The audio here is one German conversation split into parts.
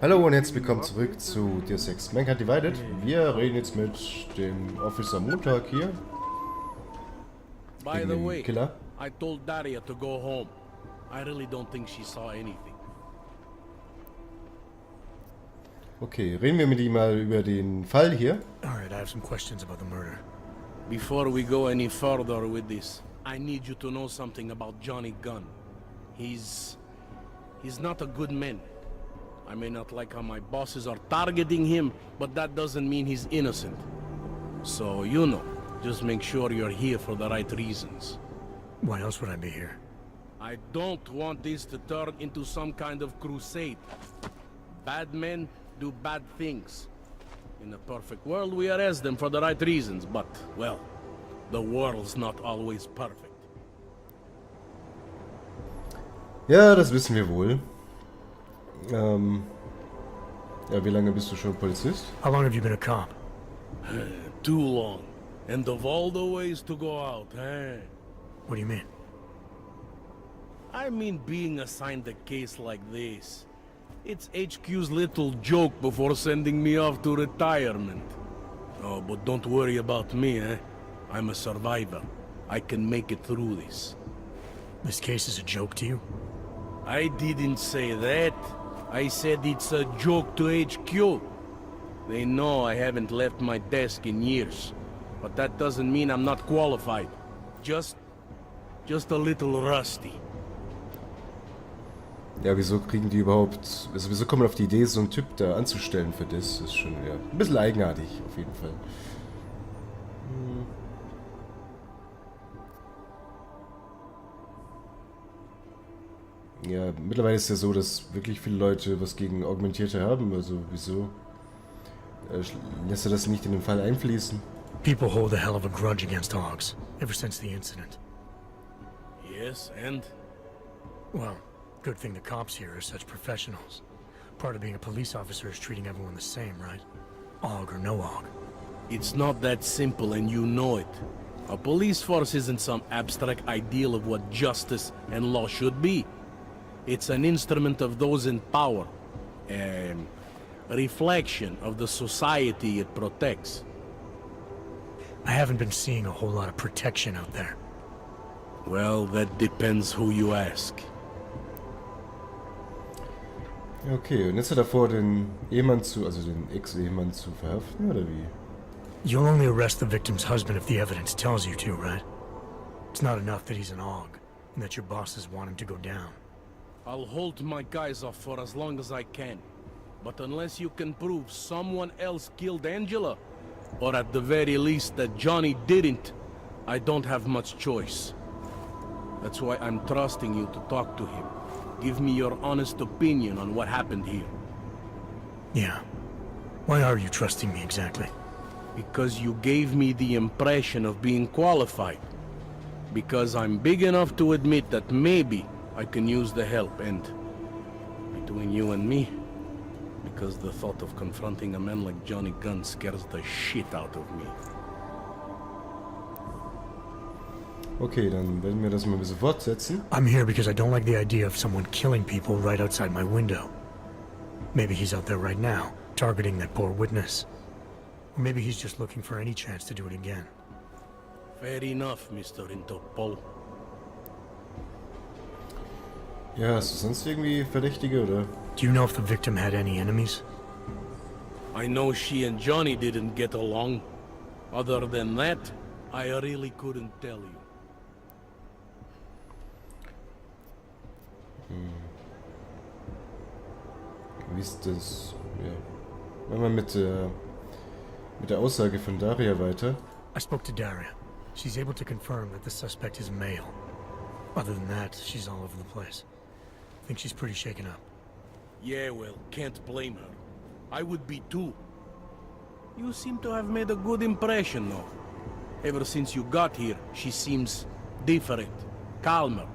Hallo und herzlich willkommen zurück zu Deus Ex Mankind Divided. Wir reden jetzt mit dem Officer Montag hier. By Gegen the den way, Killer. I told Daria to go home. I really don't think she saw anything. Okay, reden wir mit ihm mal über den Fall hier. Alright, I have some questions about the murder. Before we go any further with this, I need you to know something about Johnny Gunn. He's not a good man. I may not like how my bosses are targeting him, but that doesn't mean he's innocent. So, you know, just make sure you're here for the right reasons. Why else would I be here? I don't want this to turn into some kind of crusade. Bad men do bad things. In a perfect world, we arrest them for the right reasons, but, well, the world's not always perfect. Ja, das wissen wir wohl. Ja, wie lange bist du schon Polizist? How long have you been a cop? Too long. And of all the ways to go out, eh? What do you mean? I mean being assigned a case like this. It's HQ's little joke before sending me off to retirement. Oh, but don't worry about me, eh? I'm a survivor. I can make it through this. This case is a joke to you? I didn't say that. I said it's a joke to HQ. They know I haven't left my desk in years. But that doesn't mean I'm not qualified. Just a little rusty. Ja, wieso kriegen die überhaupt... Also wieso kommen auf die Idee, so einen Typ da anzustellen für das? Das ist schon, ja, ein bisschen eigenartig, auf jeden Fall. Ja, mittlerweile ist ja so, dass wirklich viele Leute was gegen Augmentierte haben. Also wieso lässt er das nicht in den Fall einfließen? People hold a hell of a grudge against hogs, ever since the incident. Yes, and? Well, good thing the cops here are such professionals. Part of being a police officer is treating everyone the same, right? Og or no og. It's not that simple, and you know it. A police force isn't some abstract ideal of what justice and law should be. It's an instrument of those in power. A reflection of the society it protects. I haven't been seeing a whole lot of protection out there. Well, that depends who you ask. Okay, und jetzt hat er vor, den Ehemann zu, also den Ex-Ehemann zu verhaften, oder wie? You'll only arrest the victim's husband if the evidence tells you to, right? It's not enough that he's an og, and that your bosses want him to go down. I'll hold my guys off for as long as I can. But unless you can prove someone else killed Angela, or at the very least that Johnny didn't, I don't have much choice. That's why I'm trusting you to talk to him. Give me your honest opinion on what happened here. Yeah. Why are you trusting me exactly? Because you gave me the impression of being qualified. Because I'm big enough to admit that maybe I can use the help, and between you and me, because the thought of confronting a man like Johnny Gunn scares the shit out of me. Okay, dann werden wir das mal ein bisschen fortsetzen. I'm here because I don't like the idea of someone killing people right outside my window. Maybe he's out there right now, targeting that poor witness. Or maybe he's just looking for any chance to do it again. Fair enough, Mr. Interpol. Ja, hast du sonst irgendwie Verdächtige, oder? Do you know if the victim had any enemies? I know she and Johnny didn't get along. Other than that, I really couldn't tell you. Wie ist das? Ja. Machen wir mit der Aussage von Daria weiter. I spoke to Daria. She's able to confirm that the suspect is male. Other than that, she's all over the place. I think she's pretty shaken up. Yeah, well, can't blame her. I would be too. You seem to have made a good impression, though. Ever since you got here, she seems different, calmer.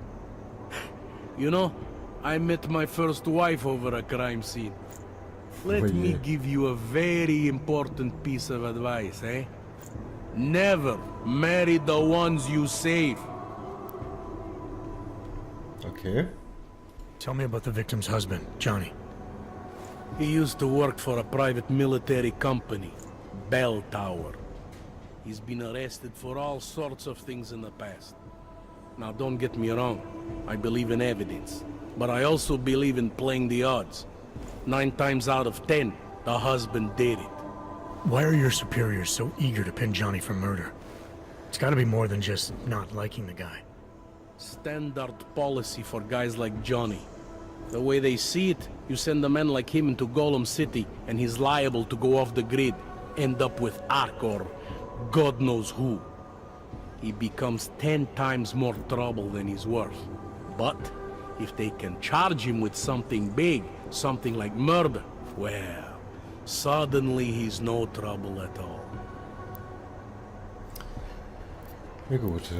You know, I met my first wife over a crime scene. Let Oh, me yeah. give you a very important piece of advice, eh? Never marry the ones you save. Okay. Tell me about the victim's husband, Johnny. He used to work for a private military company, Bell Tower. He's been arrested for all sorts of things in the past. Now don't get me wrong, I believe in evidence, but I also believe in playing the odds. 9 times out of 10, the husband did it. Why are your superiors so eager to pin Johnny for murder? It's gotta be more than just not liking the guy. Standard policy for guys like Johnny. The way they see it, you send a man like him into Golem City and he's liable to go off the grid, end up with Ark or God knows who. He becomes 10 times more trouble than he's worth. But if they can charge him with something big, something like murder, well, suddenly he's no trouble at all. Ja gut,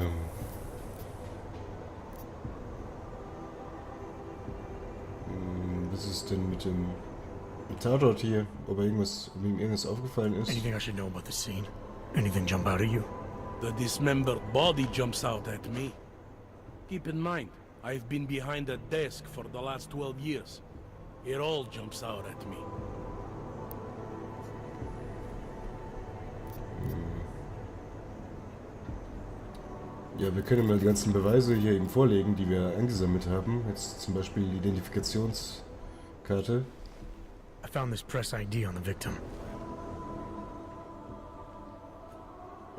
was ist denn mit dem Tatort hier? Ob ihm irgendwas aufgefallen ist? Anything I should know about the scene? Anything jump out at you? The dismembered body jumps out at me. Keep in mind, I've been behind a desk for the last 12 years. It all jumps out at me. Ja, wir können mal die ganzen Beweise hier eben vorlegen, die wir eingesammelt haben. Jetzt zum Beispiel die Identifikationskarte. I found this press ID on the victim.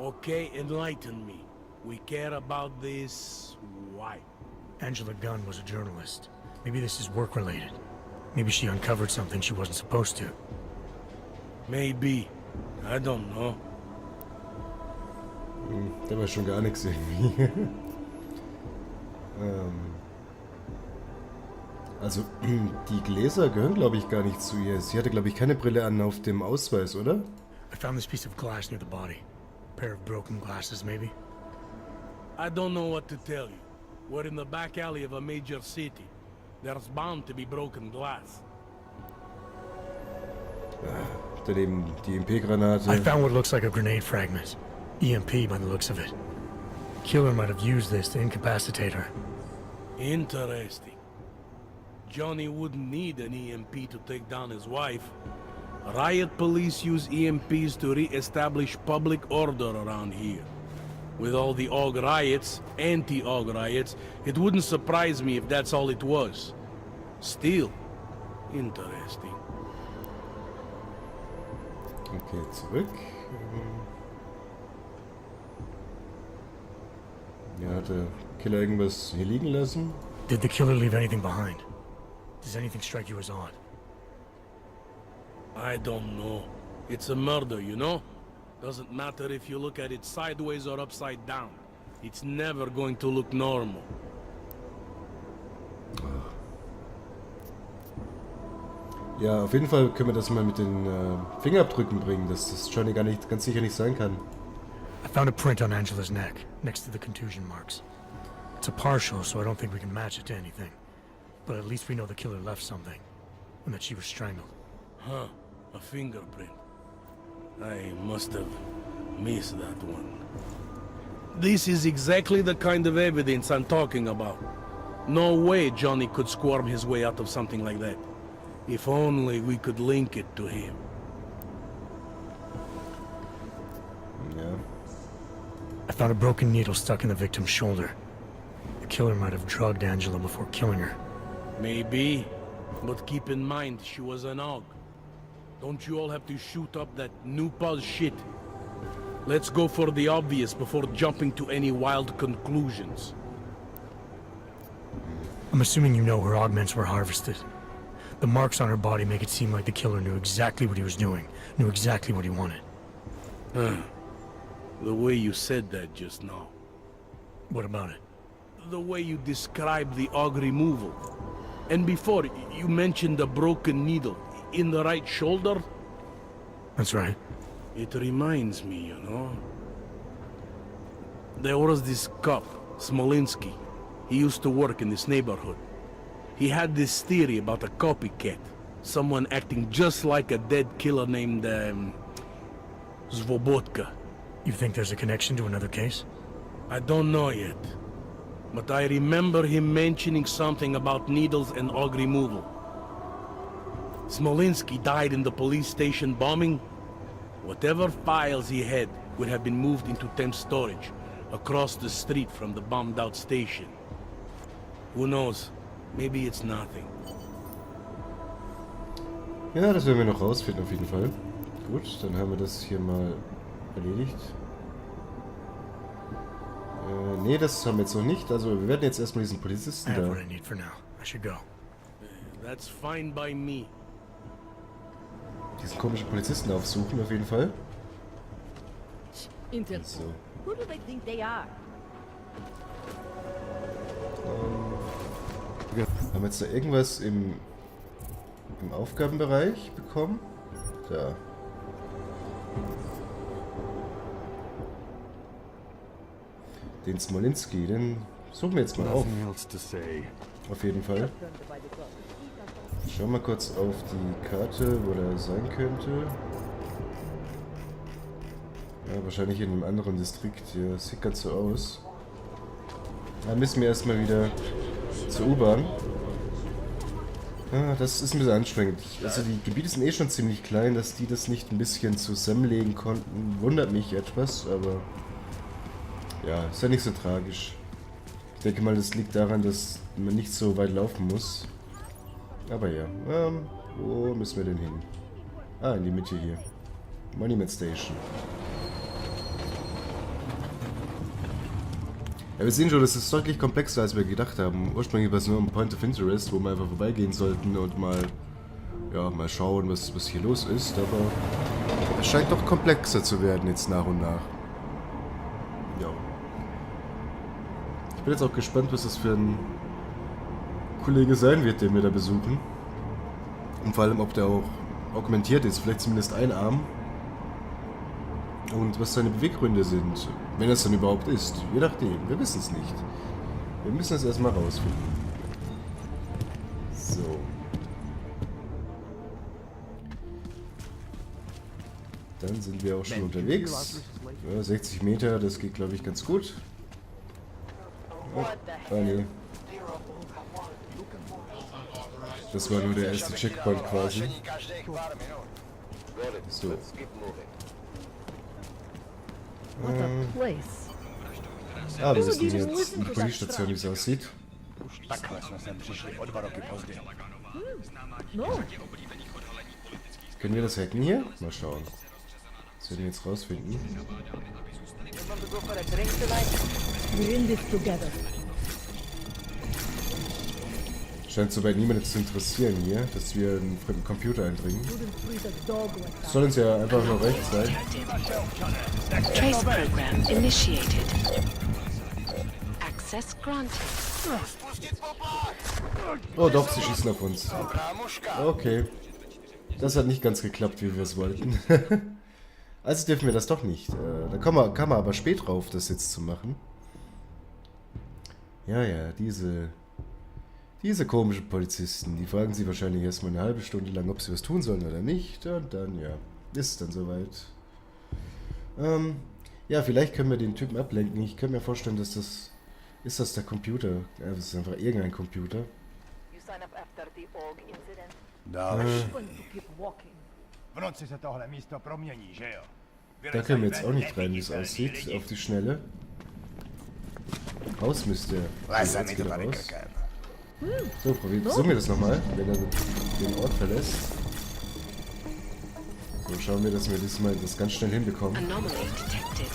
Okay, enlighten me. We care about this. Why? Angela Gunn was a journalist. Maybe this is work-related. Maybe she uncovered something she wasn't supposed to. Maybe. I don't know. Da war schon gar nichts irgendwie. Also, die Gläser gehören, glaube ich, gar nicht zu ihr. Sie hatte, glaube ich, keine Brille an auf dem Ausweis, oder? I found this piece of glass near the body. A pair of broken glasses, maybe? I don't know what to tell you. We're in the back alley of a major city. There's bound to be broken glass. Daneben die MP-Granate. I found what looks like a grenade fragment. EMP by the looks of it. Killer might have used this to incapacitate her. Interesting. Johnny wouldn't need an EMP to take down his wife. Riot police use EMPs to re-establish public order around here. With all the AUG riots, anti-AUG riots, it wouldn't surprise me if that's all it was. Still, interesting. Okay, zurück. Ja, hat der Killer irgendwas hier liegen lassen? Did the killer leave anything behind? Does anything strike you as odd? I don't know. It's a murder, you know? Doesn't matter if you look at it sideways or upside down. It's never going to look normal. Ja, auf jeden Fall können wir das mal mit den Fingerabdrücken bringen, dass das Johnny gar nicht, ganz sicher nicht sein kann. I found a print on Angela's neck, next to the contusion marks. It's a partial, so I don't think we can match it to anything. But at least we know the killer left something, and that she was strangled. Huh, a fingerprint. I must have missed that one. This is exactly the kind of evidence I'm talking about. No way Johnny could squirm his way out of something like that. If only we could link it to him. Ja. I found a broken needle stuck in the victim's shoulder. The killer might have drugged Angela before killing her. Maybe, but keep in mind she was an AUG. Don't you all have to shoot up that new pause shit? Let's go for the obvious before jumping to any wild conclusions. I'm assuming you know her augments were harvested. The marks on her body make it seem like the killer knew exactly what he was doing, knew exactly what he wanted. The way you said that just now. What about it? The way you described the AUG removal. And before, you mentioned a broken needle in the right shoulder? That's right. It reminds me, you know. There was this cop, Smolinski. He used to work in this neighborhood. He had this theory about a copycat. Someone acting just like a dead killer named, Svobotka. You think there's a connection to another case? I don't know yet. But I remember him mentioning something about needles and AUG removal. Smolinski died in the police station bombing. Whatever files he had would have been moved into temp storage across the street from the bombed out station. Who knows? Maybe it's nothing. Ja, das werden wir noch rausfinden auf jeden Fall. Gut, dann haben wir das hier mal erledigt. Nee, das haben wir jetzt noch nicht. Also wir werden jetzt erstmal diesen Polizisten da. What I need for now. I should go. That's fine by me. Diesen komischen Polizisten aufsuchen auf jeden Fall. Interpol. So. Who do they think they are? Haben wir jetzt da irgendwas im Aufgabenbereich bekommen? Da. Den Smolinski, den suchen wir jetzt mal auf. Auf jeden Fall. Schauen wir kurz auf die Karte, wo der sein könnte. Ja, wahrscheinlich in einem anderen Distrikt. Ja, sieht ganz so aus. Da müssen wir erstmal wieder zur U-Bahn. Ah, das ist ein bisschen anstrengend. Also die Gebiete sind eh schon ziemlich klein, dass die das nicht ein bisschen zusammenlegen konnten, wundert mich etwas, aber ja, ist ja nicht so tragisch. Ich denke mal, das liegt daran, dass man nicht so weit laufen muss. Aber ja, wo müssen wir denn hin? Ah, in die Mitte hier. Monument Station. Ja, wir sehen schon, das ist deutlich komplexer, als wir gedacht haben. Ursprünglich war es nur ein Point of Interest, wo wir einfach vorbeigehen sollten und mal schauen, was hier los ist. Aber es scheint doch komplexer zu werden jetzt nach und nach. Ja. Ich bin jetzt auch gespannt, was das für ein Kollege sein wird, den wir da besuchen. Und vor allem, ob der auch augmentiert ist, vielleicht zumindest ein Arm. Und was seine Beweggründe sind, wenn es dann überhaupt ist. Je nachdem, wir wissen es nicht. Wir müssen es erstmal rausfinden. So. Dann sind wir auch schon unterwegs. Ja, 60 Meter, das geht glaube ich ganz gut. Oh, nee. Das war nur der erste Checkpoint quasi. So. What a place. Ah, wir wissen jetzt in der Polizeistation, wie es aussieht. No. Können wir das hacken hier? Mal schauen. Das werden wir jetzt rausfinden. We're in this together. Scheint soweit niemanden zu interessieren hier, dass wir einen fremden Computer eindringen. Wouldn't treat a dog like that. Soll uns ja einfach nur recht sein. Trace program initiated. Access granted. Oh doch, sie schießen auf uns. Okay. Das hat nicht ganz geklappt, wie wir es wollten. Also dürfen wir das doch nicht. Da kann man aber spät drauf, das jetzt zu machen. Ja, diese komischen Polizisten, die fragen sie wahrscheinlich erstmal eine halbe Stunde lang, ob sie was tun sollen oder nicht. Und dann, ja, ist dann soweit. Ja, vielleicht können wir den Typen ablenken. Ich kann mir vorstellen, dass das... Ist das der Computer? Ja, das ist einfach irgendein Computer. You sign up after the org incident. Další. Going to keep walking. V noci se tohle místo promění, že jo? Da können wir jetzt auch nicht rein, wie es aussieht, auf die Schnelle. Raus müsste er. Jetzt geht er raus. So, versuchen wir das nochmal, wenn er den Ort verlässt. So, schauen wir, dass wir diesmal das ganz schnell hinbekommen. Anomaly detected.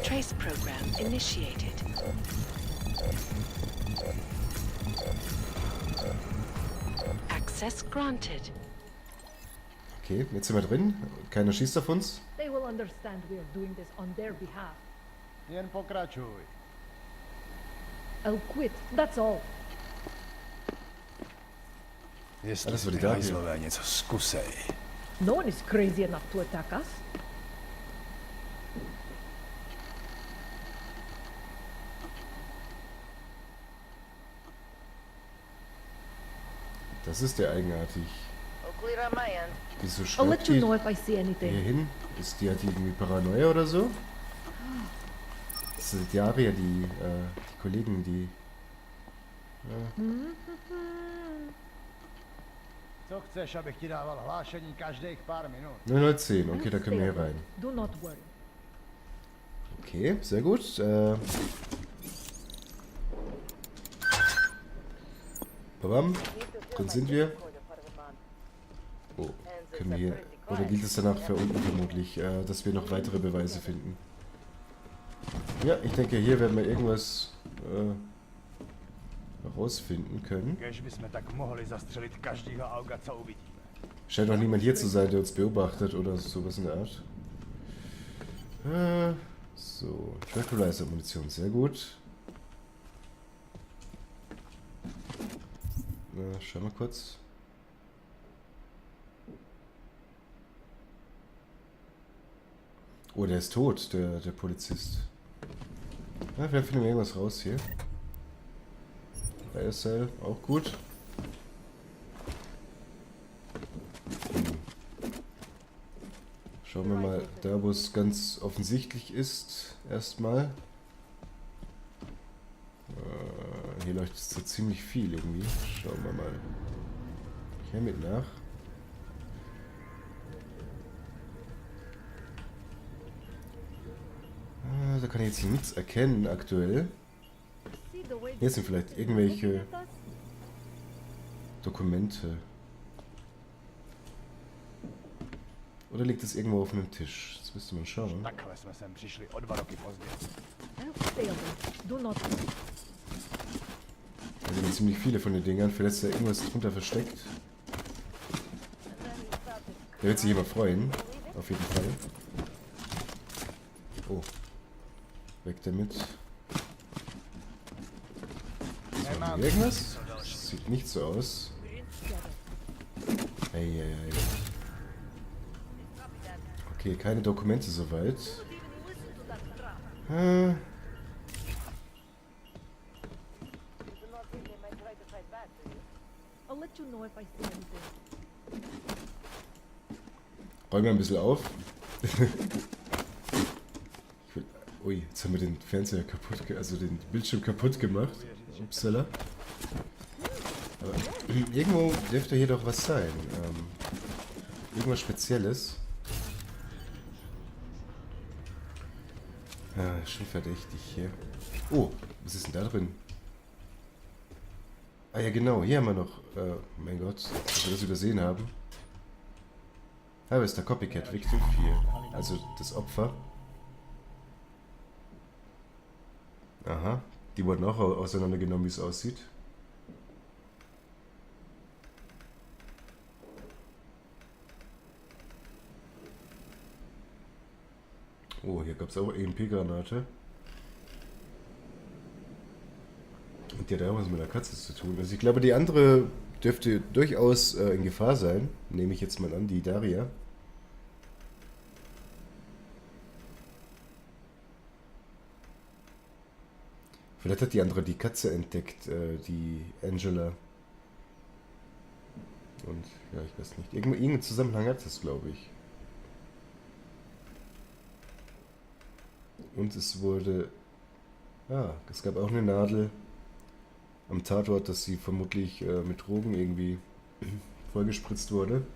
Trace program initiated. Access granted. Okay, jetzt sind wir drin. Keiner schießt auf uns. They will understand we are doing this on their behalf. Jen pokračuj. I'll quit, that's all. Jestli das war die ty Dame. hajzlové něco zkusej. No one is crazy enough to attack us. Das ist der eigenartig. Wieso I'll let schreibt you die know if I see hier anything. hin? Hat die irgendwie Paranoia oder so? Das sind die Arier, die Kollegen, die... Co chceš, abych ti dával hlášení každých pár minut? 0010, okay, da können wir hier Stay rein. away. Do not worry. Okay, sehr gut. Babam, drin sind wir. Oh, können wir hier... Oder gilt es danach für unten vermutlich, dass wir noch weitere Beweise finden? Ja, ich denke, hier werden wir irgendwas herausfinden können. Kež bychom tak mohli zastřelit každýho auga, co uvidíme. Scheint auch niemand hier zu sein, der uns beobachtet oder sowas in der Art. So, Tranquilizer-Munition, sehr gut. Na, schau mal kurz. Oh, der ist tot, der Polizist. Na, vielleicht finden wir irgendwas raus hier. Seil, auch gut. Schauen wir mal da, wo es ganz offensichtlich ist. Erstmal. Hier leuchtet es so ziemlich viel irgendwie. Schauen wir mal. Hier mit nach. Da kann ich jetzt hier nichts erkennen aktuell. Hier sind vielleicht irgendwelche Dokumente. Oder liegt es irgendwo auf einem Tisch? Das müsste man schauen. Takhle jsme sem přišli o 2 roky později. Stay away. Do not worry. Da sind ziemlich viele von den Dingern. Vielleicht ist da irgendwas drunter versteckt. Da wird sich jemand freuen. Auf jeden Fall. Oh. Weg damit. So, haben wir irgendwas? Sieht nicht so aus. Eieiei. Okay, keine Dokumente soweit. I'll let you know if I see anything. Räumen wir ein bisschen auf. Ui, jetzt haben wir den Fernseher kaputt, also den Bildschirm kaputt gemacht. Upsala. Aber irgendwo dürfte hier doch was sein. Irgendwas Spezielles. Ja, schon verdächtig hier. Oh, was ist denn da drin? Ah ja genau, hier haben wir noch, mein Gott, dass wir das übersehen haben. Aber ist der Copycat, Victim 4. Also das Opfer. Aha, die wurden auch auseinandergenommen, wie es aussieht. Oh, hier gab es auch EMP-Granate. Und die hat auch was mit der Katze zu tun. Also ich glaube, die andere dürfte durchaus in Gefahr sein. Nehme ich jetzt mal an, die Daria. Vielleicht hat die andere die Katze entdeckt, die Angela. Und ja, ich weiß nicht. Irgendeinen Zusammenhang hat das, glaube ich. Und es wurde... Ah, es gab auch eine Nadel am Tatort, dass sie vermutlich mit Drogen irgendwie vollgespritzt wurde.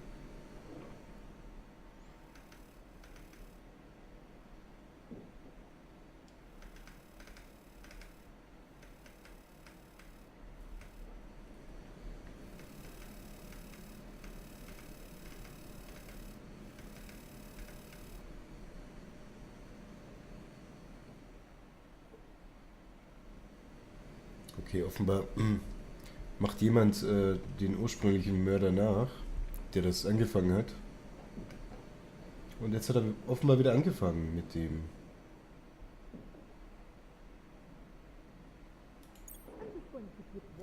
Okay, offenbar macht jemand den ursprünglichen Mörder nach, der das angefangen hat. Und jetzt hat er offenbar wieder angefangen mit dem.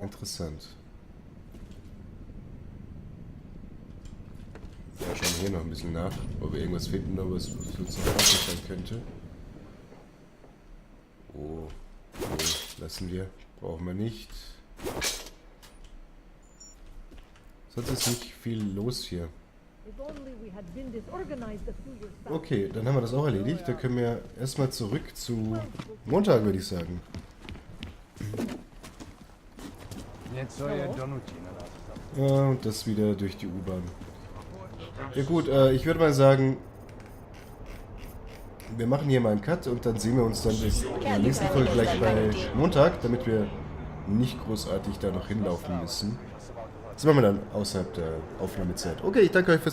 Interessant. Ja, schauen wir hier noch ein bisschen nach, ob wir irgendwas finden, aber es uns noch sein könnte. Oh, nee, lassen wir. Brauchen wir nicht. Sonst ist nicht viel los hier. Okay, dann haben wir das auch erledigt. Da können wir erstmal zurück zu Montag, würde ich sagen. Něco je donutí na nás zastavit. Und das wieder durch die U-Bahn. Ja gut, ich würde mal sagen, wir machen hier mal einen Cut und dann sehen wir uns dann in der nächsten Folge gleich bei Montag, damit wir nicht großartig da noch hinlaufen müssen. Das machen wir dann außerhalb der Aufnahmezeit. Okay, ich danke euch fürs Zuschauen.